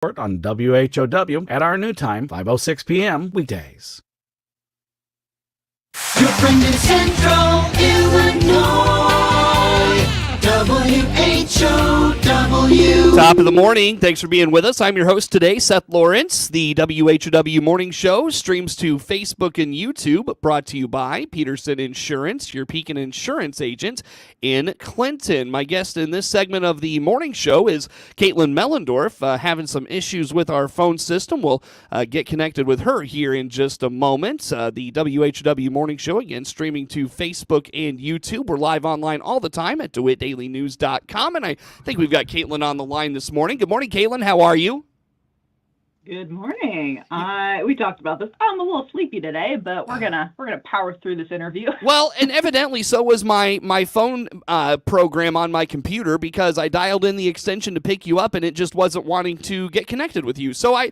on WHOW at our new time, 5:06 p.m. weekdays. Your friend in Central Illinois, WHOW. Top of the morning. Thanks for being with us. I'm your host today, Seth Lawrence. The WHOW Morning Show streams to Facebook and YouTube, brought to you by Peterson Insurance, your Pekin Insurance agent in Clinton. My guest in this segment of the morning show is Caitlin Mellendorf, having some issues with our phone system. We'll get connected with her here in just a moment. The WHOW Morning Show, again, streaming to Facebook and YouTube. We're live online all the time at DeWittDailyNews.com, and I think we've got Caitlin on the line this morning. Good morning, Caitlin. How are you? Good morning. We talked about this. I'm a little sleepy today, but we're gonna power through this interview. Well, and evidently so was my phone program on my computer, because I dialed in the extension to pick you up and it just wasn't wanting to get connected with you. So I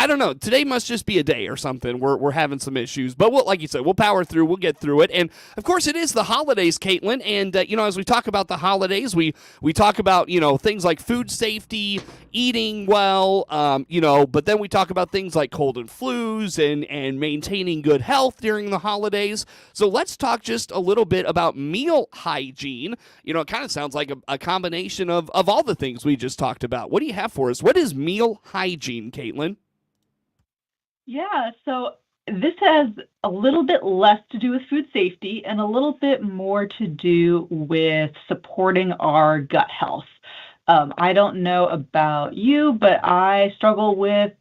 don't know. Today must just be a day or something. We're having some issues, but like you said, we'll power through. We'll get through it. And of course, it is the holidays, Caitlin. And as we talk about the holidays, we talk about things like food safety, eating well, but then we talk about things like cold and flus and maintaining good health during the holidays. So let's talk just a little bit about meal hygiene. It kind of sounds like a combination of all the things we just talked about. What do you have for us? What is meal hygiene, Caitlin? Yeah, so this has a little bit less to do with food safety and a little bit more to do with supporting our gut health. I don't know about you, but I struggle with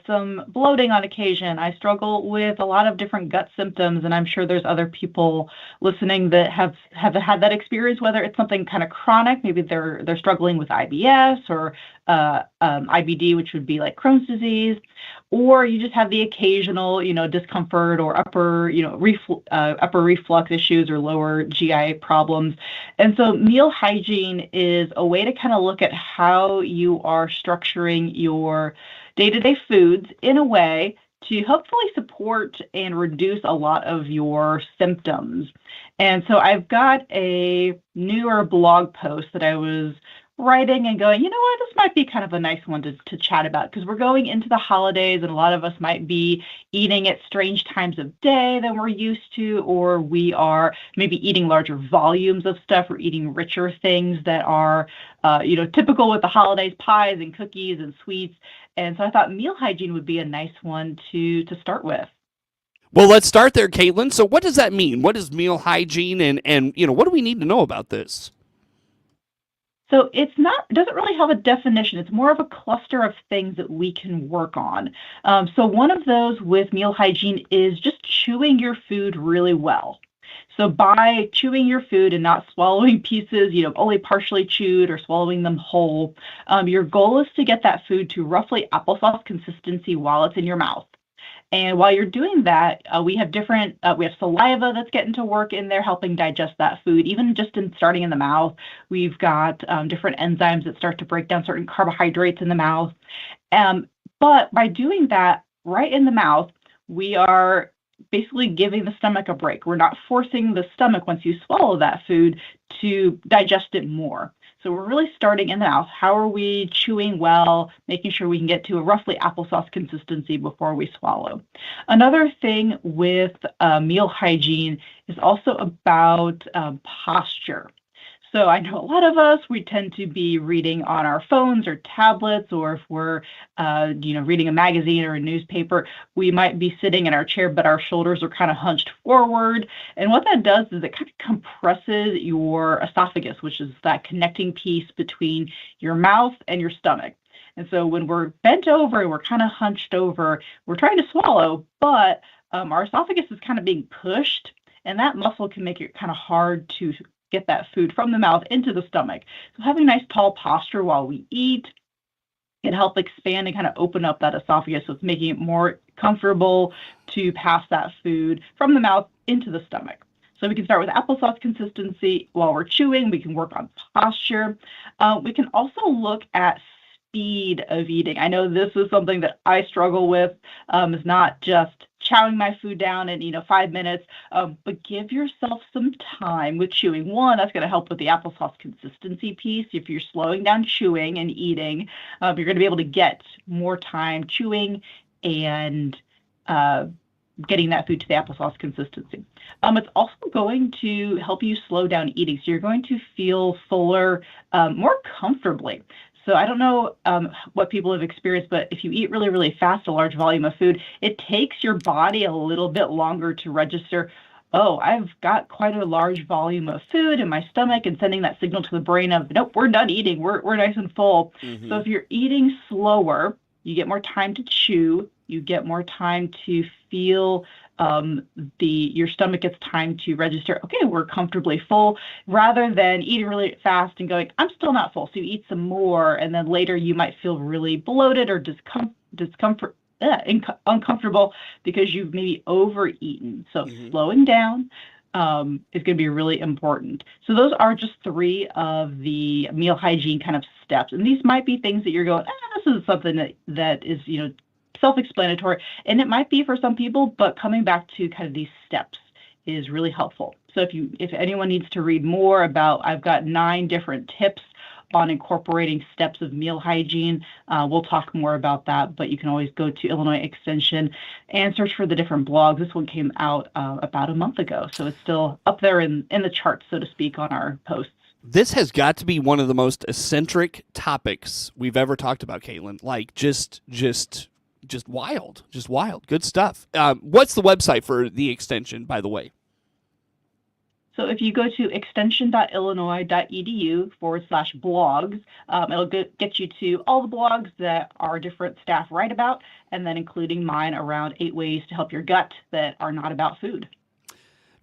some bloating on occasion. I struggle with a lot of different gut symptoms, and I'm sure there's other people listening that have had that experience, whether it's something kind of chronic, maybe they're struggling with IBS or IBD, which would be like Crohn's disease, or you just have the occasional, discomfort or upper reflux issues or lower GI problems. And so meal hygiene is a way to kind of look at how you are structuring your day-to-day foods in a way to hopefully support and reduce a lot of your symptoms. And so I've got a newer blog post that I was writing and going, this might be kind of a nice one to chat about, because we're going into the holidays and a lot of us might be eating at strange times of day than we're used to, or we are maybe eating larger volumes of stuff or eating richer things that are, typical with the holidays, pies and cookies and sweets. And so I thought meal hygiene would be a nice one to start with. Well, let's start there, Caitlin. So what does that mean? What is meal hygiene, and what do we need to know about this? So it doesn't really have a definition. It's more of a cluster of things that we can work on. So one of those with meal hygiene is just chewing your food really well. So by chewing your food and not swallowing pieces, only partially chewed or swallowing them whole, your goal is to get that food to roughly applesauce consistency while it's in your mouth. And while you're doing that, we have saliva that's getting to work in there helping digest that food. Even just in starting in the mouth, we've got different enzymes that start to break down certain carbohydrates in the mouth. But by doing that right in the mouth, we are basically giving the stomach a break. We're not forcing the stomach, once you swallow that food, to digest it more. So we're really starting in the mouth. How are we chewing well, making sure we can get to a roughly applesauce consistency before we swallow? Another thing with meal hygiene is also about posture. So I know a lot of us, we tend to be reading on our phones or tablets, or if we're, reading a magazine or a newspaper, we might be sitting in our chair, but our shoulders are kind of hunched forward. And what that does is it kind of compresses your esophagus, which is that connecting piece between your mouth and your stomach. And so when we're bent over and we're kind of hunched over, we're trying to swallow, but our esophagus is kind of being pushed, and that muscle can make it kind of hard to get that food from the mouth into the stomach. So having nice tall posture while we eat can help expand and kind of open up that esophagus. So it's making it more comfortable to pass that food from the mouth into the stomach. So we can start with applesauce consistency while we're chewing. We can work on posture. We can also look at speed of eating. I know this is something that I struggle with, is not just chowing my food down in 5 minutes. But give yourself some time with chewing. One, that's going to help with the applesauce consistency piece. If you're slowing down chewing and eating, you're going to be able to get more time chewing and getting that food to the applesauce consistency. It's also going to help you slow down eating. So you're going to feel fuller more comfortably. So I don't know what people have experienced, but if you eat really, really fast, a large volume of food, it takes your body a little bit longer to register, oh, I've got quite a large volume of food in my stomach, and sending that signal to the brain of, nope, we're done eating. We're nice and full. Mm-hmm. So if you're eating slower, you get more time to chew. You get more time to feel your stomach gets time to register, okay, we're comfortably full, rather than eating really fast and going, I'm still not full. So you eat some more, and then later you might feel really bloated or uncomfortable because you've maybe overeaten. So slowing down is going to be really important. So those are just 3 of the meal hygiene kind of steps. And these might be things that you're going, this is something that is, self-explanatory, and it might be for some people, but coming back to kind of these steps is really helpful. So if anyone needs to read more about, I've got 9 different tips on incorporating steps of meal hygiene. We'll talk more about that, but you can always go to Illinois Extension and search for the different blogs. This one came out about a month ago, so it's still up there in the charts, so to speak, on our posts. This has got to be one of the most eccentric topics we've ever talked about, Caitlin. Like just wild, good stuff. What's the website for the extension, by the way? So if you go to extension.illinois.edu/blogs, it'll get you to all the blogs that our different staff write about, and then including mine around 8 ways to help your gut that are not about food.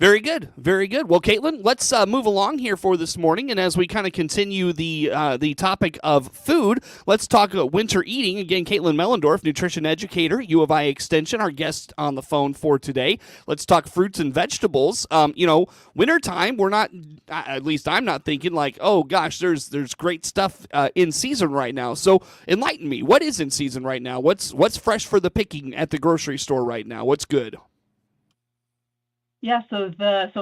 Very good, very good. Well, Caitlin, let's move along here for this morning, and as we kind of continue the topic of food, let's talk winter eating. Again, Caitlin Mellendorf, nutrition educator, U of I Extension, our guest on the phone for today. Let's talk fruits and vegetables. Wintertime, we're not, at least I'm not thinking like, oh gosh, there's great stuff in season right now. So enlighten me. What is in season right now? What's fresh for the picking at the grocery store right now? What's good? Yeah, so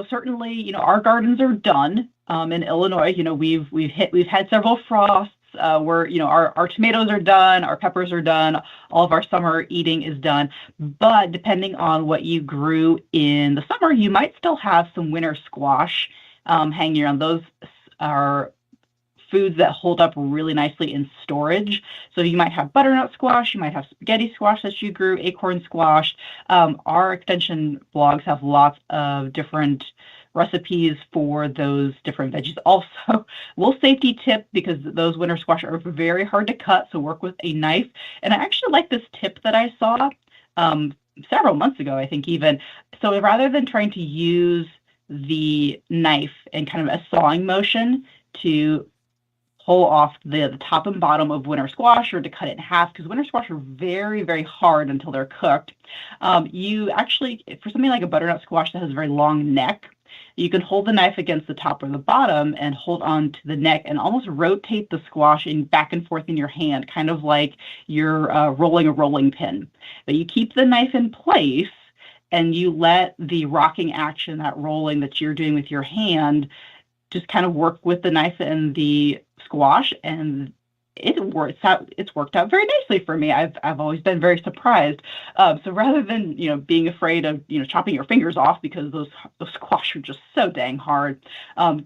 certainly, our gardens are done in Illinois. We've had several frosts. Where our tomatoes are done, our peppers are done, all of our summer eating is done. But depending on what you grew in the summer, you might still have some winter squash hanging around. Those are foods that hold up really nicely in storage. So you might have butternut squash, you might have spaghetti squash that you grew, acorn squash. Our extension blogs have lots of different recipes for those different veggies. Also, a little safety tip, because those winter squash are very hard to cut, so work with a knife. And I actually like this tip that I saw several months ago, I think even. So rather than trying to use the knife and kind of a sawing motion to pull off the top and bottom of winter squash, or to cut it in half, because winter squash are very, very hard until they're cooked. You actually, for something like a butternut squash that has a very long neck, you can hold the knife against the top or the bottom and hold on to the neck and almost rotate the squash back and forth in your hand, kind of like you're rolling a rolling pin. But you keep the knife in place and you let the rocking action, that rolling that you're doing with your hand, just kind of work with the knife and the squash, and it's worked out very nicely for me. I've always been very surprised. So rather than being afraid of chopping your fingers off because those squash are just so dang hard,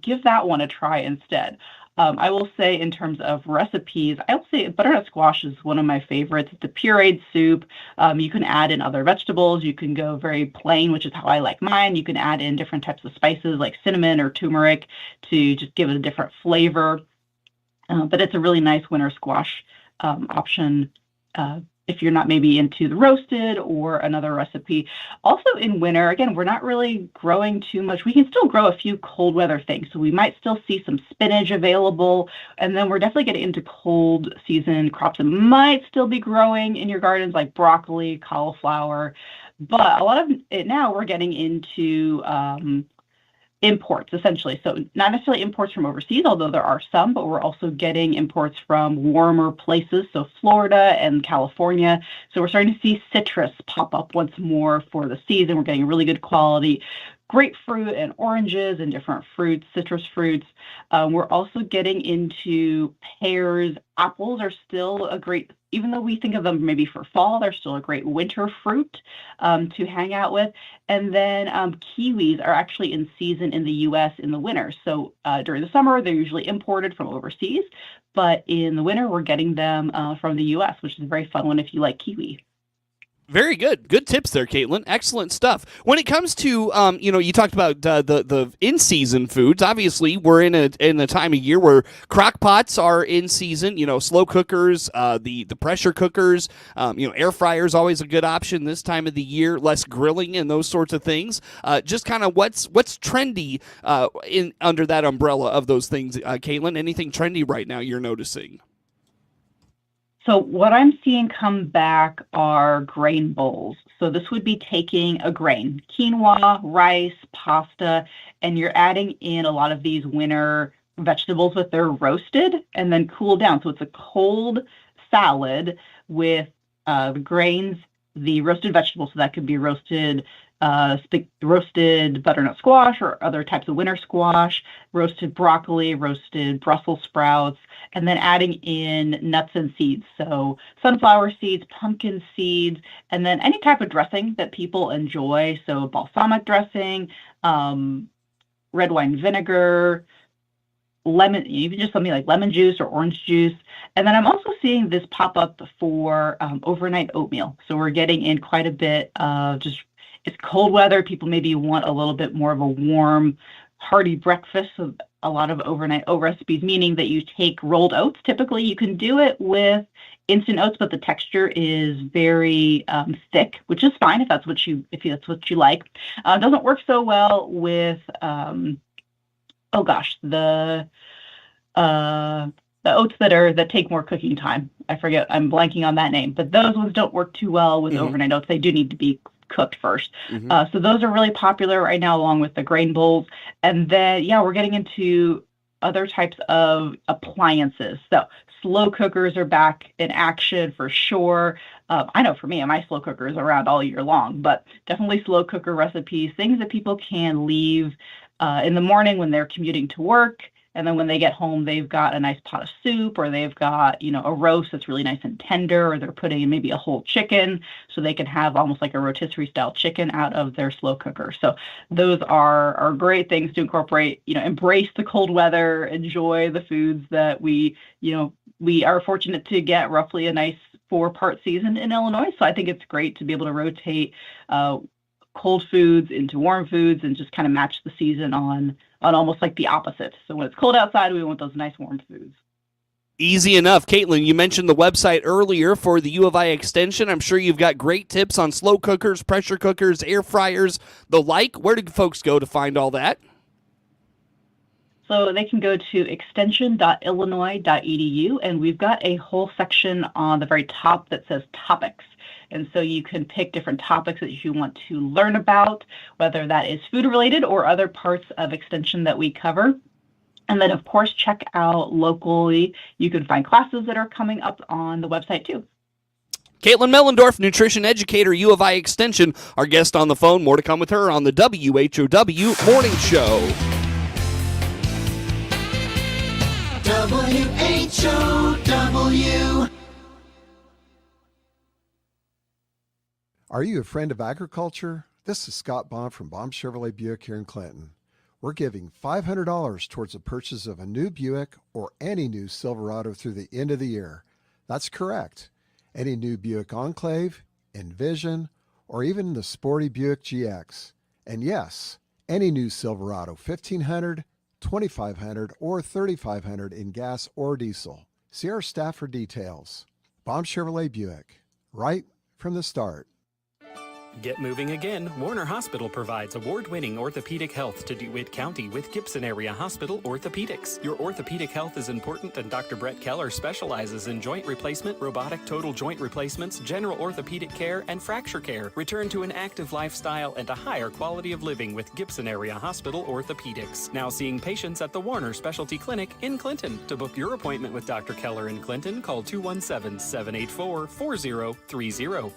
give that one a try instead. I will say, in terms of recipes, I will say butternut squash is one of my favorites. It's a pureed soup. You can add in other vegetables. You can go very plain, which is how I like mine. You can add in different types of spices like cinnamon or turmeric to just give it a different flavor. But it's a really nice winter squash option if you're not maybe into the roasted or another recipe. Also in winter, again, we're not really growing too much. We can still grow a few cold weather things. So we might still see some spinach available. And then we're definitely getting into cold season crops that might still be growing in your gardens, like broccoli, cauliflower. But a lot of it now, we're getting into imports, essentially. So not necessarily imports from overseas, although there are some, but we're also getting imports from warmer places, so Florida and California. So we're starting to see citrus pop up once more for the season. We're getting really good quality grapefruit and oranges and different fruits, citrus fruits. We're also getting into pears. Apples are still a great, even though we think of them maybe for fall, they're still a great winter fruit to hang out with. And then kiwis are actually in season in the US in the winter. So during the summer, they're usually imported from overseas. But in the winter, we're getting them from the US, which is a very fun one if you like kiwi. Very good. Good tips there, Caitlin. Excellent stuff. When it comes to, you talked about the in-season foods. Obviously, we're in a time of year where crock pots are in season. Slow cookers, the pressure cookers. Air fryer is always a good option this time of the year. Less grilling and those sorts of things. Just kind of what's trendy in under that umbrella of those things, Caitlin. Anything trendy right now you're noticing? So what I'm seeing come back are grain bowls. So this would be taking a grain, quinoa, rice, pasta, and you're adding in a lot of these winter vegetables with their roasted and then cooled down. So it's a cold salad with the grains, the roasted vegetables. So that could be roasted roasted butternut squash or other types of winter squash, roasted broccoli, roasted Brussels sprouts, and then adding in nuts and seeds. So sunflower seeds, pumpkin seeds, and then any type of dressing that people enjoy. So balsamic dressing, red wine vinegar, lemon, even just something like lemon juice or orange juice. And then I'm also seeing this pop up for overnight oatmeal. So we're getting in quite a bit of just, it's cold weather. People maybe want a little bit more of a warm, hearty breakfast. So a lot of overnight oat recipes, meaning that you take rolled oats. Typically, you can do it with instant oats, but the texture is very thick, which is fine if that's what you like. Doesn't work so well with the oats that take more cooking time. I forget, I'm blanking on that name, but those ones don't work too well with overnight oats. They do need to be cooked first. So those are really popular right now, along with the grain bowls. And then, we're getting into other types of appliances. So slow cookers are back in action for sure. I know for me, my slow cooker is around all year long, but definitely slow cooker recipes, things that people can leave in the morning when they're commuting to work. And then when they get home, they've got a nice pot of soup, or they've got, a roast that's really nice and tender, or they're putting in maybe a whole chicken so they can have almost like a rotisserie style chicken out of their slow cooker. So those are great things to incorporate, embrace the cold weather, enjoy the foods that we are fortunate to get roughly a nice 4-part season in Illinois. So I think it's great to be able to rotate cold foods into warm foods and just kind of match the season on almost like the opposite. So when it's cold outside, we want those nice warm foods. Easy enough. Caitlin, you mentioned the website earlier for the U of I extension. I'm sure you've got great tips on slow cookers, pressure cookers, air fryers, the like. Where do folks go to find all that? So they can go to extension.illinois.edu, and we've got a whole section on the very top that says topics. And so you can pick different topics that you want to learn about, whether that is food related or other parts of extension that we cover. And then, of course, check out locally. You can find classes that are coming up on the website, too. Caitlin Mellendorf, nutrition educator, U of I Extension, our guest on the phone. More to come with her on the WHOW Morning Show. WHOW. Are you a friend of agriculture? This is Scott Baum from Baum Chevrolet Buick here in Clinton. We're giving $500 towards the purchase of a new Buick or any new Silverado through the end of the year. That's correct. Any new Buick Enclave, Envision, or even the sporty Buick GX. And yes, any new Silverado 1500, 2500, or 3500 in gas or diesel. See our staff for details. Baum Chevrolet Buick, right from the start. Get moving again. Warner Hospital provides award-winning orthopedic health to DeWitt County with Gibson Area Hospital Orthopedics. Your orthopedic health is important, and Dr. Brett Keller specializes in joint replacement, robotic total joint replacements, general orthopedic care, and fracture care. Return to an active lifestyle and a higher quality of living with Gibson Area Hospital Orthopedics. Now seeing patients at the Warner Specialty Clinic in Clinton. To book your appointment with Dr. Keller in Clinton, call 217-784-4030.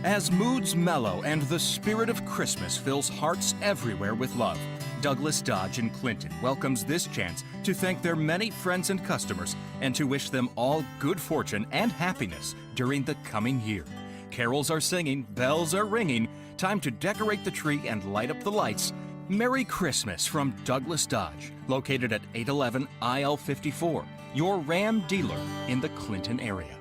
As moods mellow and the spirit of Christmas fills hearts everywhere with love, Douglas Dodge in Clinton welcomes this chance to thank their many friends and customers and to wish them all good fortune and happiness during the coming year. Carols are singing, bells are ringing, time to decorate the tree and light up the lights. Merry Christmas from Douglas Dodge, located at 811 IL 54, your Ram dealer in the Clinton area.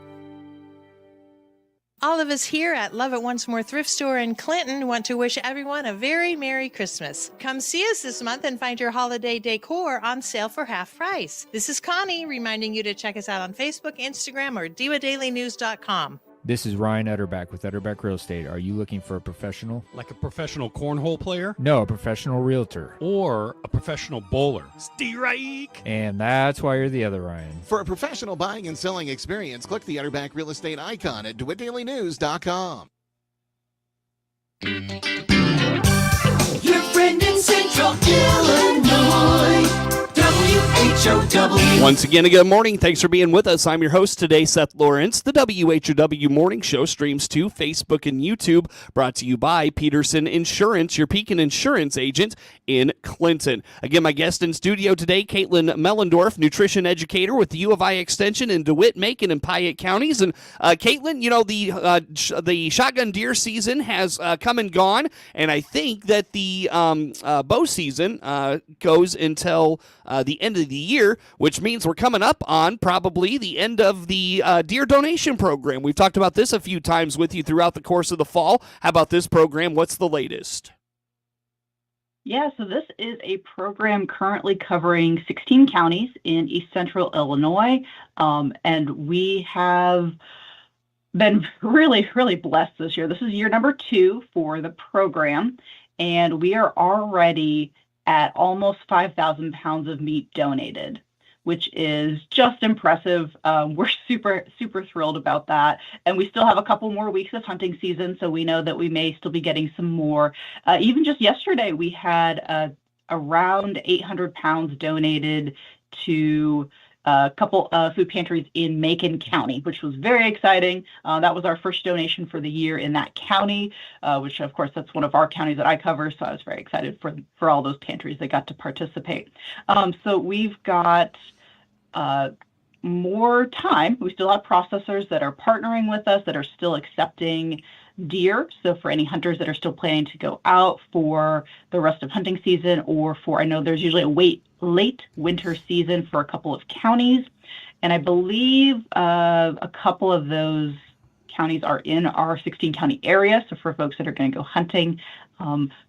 All of us here at Love It Once More Thrift Store in Clinton want to wish everyone a very Merry Christmas. Come see us this month and find your holiday decor on sale for half price. This is Connie reminding you to check us out on Facebook, Instagram, or DivaDailyNews.com. This is Ryan Utterback with Utterback Real Estate. Are you looking for a professional? Like a professional cornhole player? No, a professional realtor. Or a professional bowler? Strike! And that's why you're the other Ryan. For a professional buying and selling experience, click the Utterback Real Estate icon at DeWittDailyNews.com. Your friend in Central Illinois, WHOW. Once again, a good morning. Thanks for being with us. I'm your host today, Seth Lawrence. The WHOW Morning Show streams to Facebook and YouTube, brought to you by Peterson Insurance, your Pekin Insurance agent in Clinton. Again, my guest in studio today, Caitlin Mellendorf, nutrition educator with the U of I Extension in DeWitt, Macon, and Piatt counties. And Caitlin, you know, the shotgun deer season has come and gone, and I think that the bow season goes until the end of the year, which means we're coming up on probably the end of the deer donation program. We've talked about this a few times with you throughout the course of the fall. How about this program? What's the latest? Yeah, so this is a program currently covering 16 counties in East Central Illinois, and we have been really, really blessed this year. This is year number 2 for the program, and we are already at almost 5,000 pounds of meat donated, which is just impressive. We're super, super thrilled about that. And we still have a couple more weeks of hunting season, so we know that we may still be getting some more. Even just yesterday, we had around 800 pounds donated to a couple of food pantries in Macon County, which was very exciting. That was our first donation for the year in that county, which of course that's one of our counties that I cover. So I was very excited for all those pantries that got to participate. So we've got more time. We still have processors that are partnering with us that are still accepting deer. So for any hunters that are still planning to go out for the rest of hunting season, or for, I know there's usually a late winter season for a couple of counties. And I believe a couple of those counties are in our 16 county area. So for folks that are going to go hunting,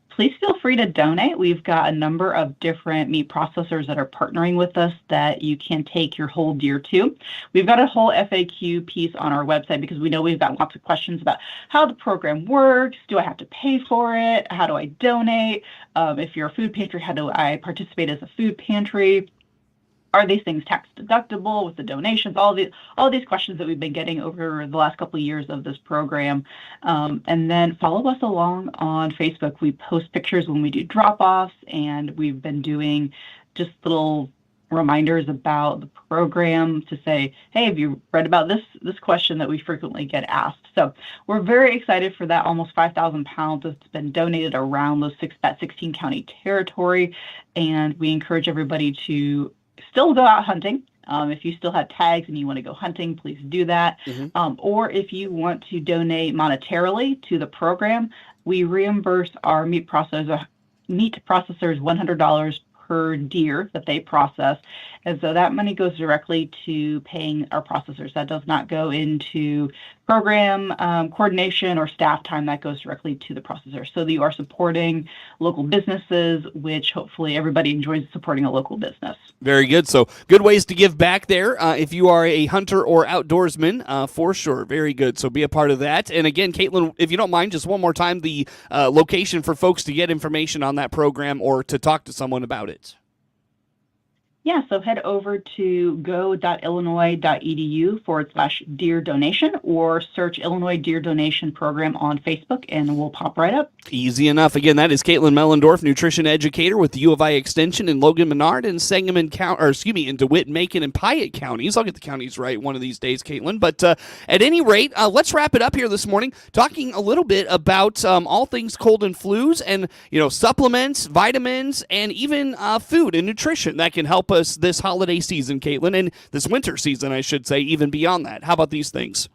please feel free to donate. We've got a number of different meat processors that are partnering with us that you can take your whole deer to. We've got a whole FAQ piece on our website because we know we've got lots of questions about how the program works. Do I have to pay for it? How do I donate? If you're a food pantry, how do I participate as a food pantry? Are these things tax deductible with the donations? All these questions that we've been getting over the last couple of years of this program. And then follow us along on Facebook. We post pictures when we do drop-offs, and we've been doing just little reminders about the program to say, hey, have you read about this question that we frequently get asked? So we're very excited for that almost 5,000 pounds that's been donated around that 16 county territory. And we encourage everybody to still go out hunting. If you still have tags and you want to go hunting, please do that. Mm-hmm. Or if you want to donate monetarily to the program, we reimburse our meat processors $100 per deer that they process. And so that money goes directly to paying our processors. That does not go into program coordination or staff time. That goes directly to the processor. So you are supporting local businesses, which hopefully everybody enjoys supporting a local business. Very good. So good ways to give back there if you are a hunter or outdoorsman, for sure. Very good. So be a part of that. And again, Caitlin, if you don't mind, just one more time, the location for folks to get information on that program or to talk to someone about it. Yeah, so head over to go.illinois.edu/deer donation or search Illinois Deer Donation Program on Facebook and we'll pop right up. Easy enough. Again, that is Caitlin Mellendorf, nutrition educator with the U of I Extension in Logan Menard and Sangamon County, in DeWitt, Macon, and Piatt counties. I'll get the counties right one of these days, Caitlin. But at any rate, let's wrap it up here this morning, talking a little bit about all things cold and flus and supplements, vitamins, and even food and nutrition that can help us this holiday season, Caitlin, and this winter season, I should say, even beyond that. How about these things?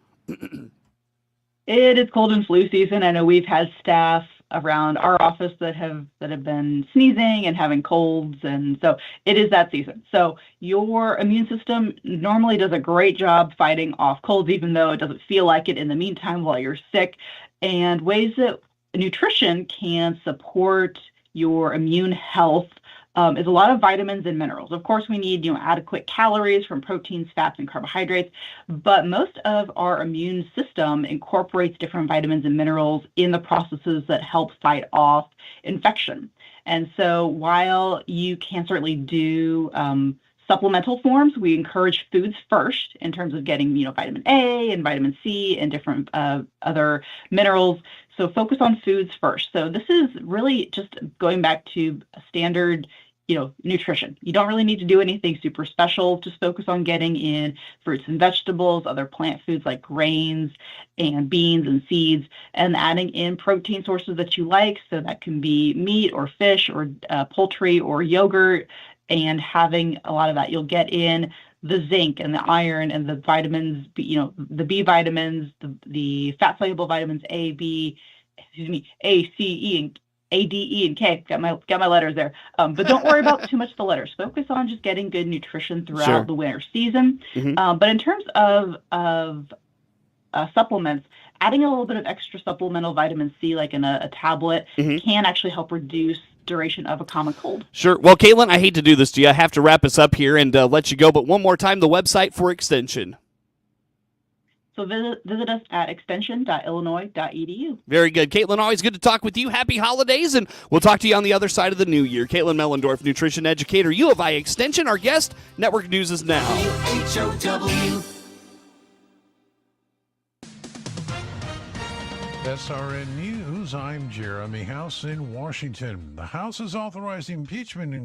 It is cold and flu season. I know we've had staff around our office that have been sneezing and having colds, and so it is that season. So your immune system normally does a great job fighting off colds, even though it doesn't feel like it in the meantime while you're sick. And ways that nutrition can support your immune health is a lot of vitamins and minerals. Of course, we need adequate calories from proteins, fats, and carbohydrates, but most of our immune system incorporates different vitamins and minerals in the processes that help fight off infection. And so while you can certainly do supplemental forms, we encourage foods first in terms of getting vitamin A and vitamin C and different other minerals. So focus on foods first. So this is really just going back to a standard nutrition. You don't really need to do anything super special. Just focus on getting in fruits and vegetables, other plant foods like grains and beans and seeds, and adding in protein sources that you like. So that can be meat or fish or poultry or yogurt, and having a lot of that. You'll get in the zinc and the iron and the vitamins, the B vitamins, the fat soluble vitamins A, C, E, and A, D, E, and K. Got my letters there. But don't worry about too much of the letters. Focus on just getting good nutrition throughout the winter season. Mm-hmm. But in terms of supplements, adding a little bit of extra supplemental vitamin C, like in a tablet, can actually help reduce duration of a common cold. Sure. Well, Caitlin, I hate to do this to you. I have to wrap us up here and let you go. But one more time, the website for Extension. So visit us at extension.illinois.edu. Very good. Caitlin, always good to talk with you. Happy holidays, and we'll talk to you on the other side of the new year. Caitlin Mellendorf, nutrition educator, U of I Extension. Our guest, Network News is now. WHOW. SRN News, I'm Jeremy House in Washington. The House has authorized impeachment inquiry